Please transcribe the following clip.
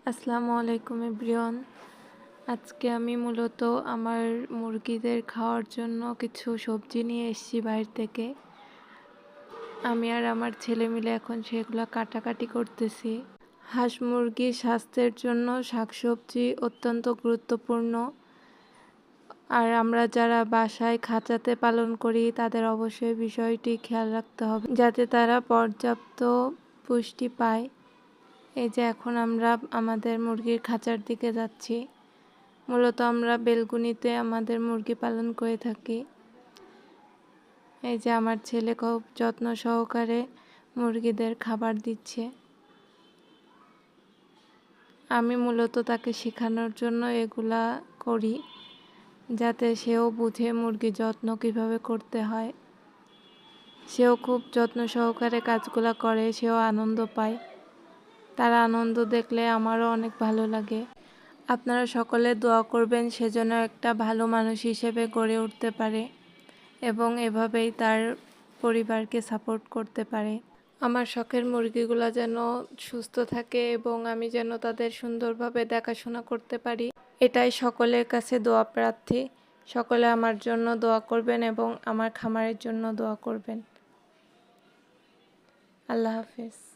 আসসালামু আলাইকুম এভরিওয়ান। আজকে আমি মূলত আমার মুরগিদের খাওয়ার জন্য কিছু সবজি নিয়ে এসেছি বাইরে থেকে। আমি আর আমার ছেলে মিলে এখন সেগুলো কাটাকাটি করতেছি। হাঁস মুরগির স্বাস্থ্যের জন্য শাকসবজি অত্যন্ত গুরুত্বপূর্ণ। আর আমরা যারা বাসায় খাঁচাতে পালন করি তাদের অবশ্যই বিষয়টি খেয়াল রাখতে হবে যাতে তারা পর্যাপ্ত পুষ্টি পায়। এই যে এখন আমরা আমাদের মুরগির খাঁচার দিকে যাচ্ছি। মূলত আমরা বেলকুনিতে আমাদের মুরগি পালন করে থাকি। এই যে আমার ছেলে খুব যত্ন সহকারে মুরগিদের খাবার দিচ্ছে। আমি মূলত তাকে শেখানোর জন্য এগুলা করি যাতে সেও বুঝে মুরগির যত্ন কিভাবে করতে হয়। সেও খুব যত্ন সহকারে কাজগুলা করে, সেও আনন্দ পায়। তার আনন্দ দেখলে আমারও অনেক ভালো লাগে। আপনারা সকলে দোয়া করবেন সেজন্য একটা ভালো মানুষ হিসেবে গড়ে উঠতে পারে এবং এভাবেই তার পরিবারকে সাপোর্ট করতে পারে। আমার শখের মুরগিগুলো যেন সুস্থ থাকে এবং আমি যেন তাদের সুন্দরভাবে দেখাশোনা করতে পারি, এটাই সকলের কাছে দোয়া প্রার্থী। সকলে আমার জন্য দোয়া করবেন এবং আমার খামারের জন্য দোয়া করবেন। আল্লাহ হাফেজ।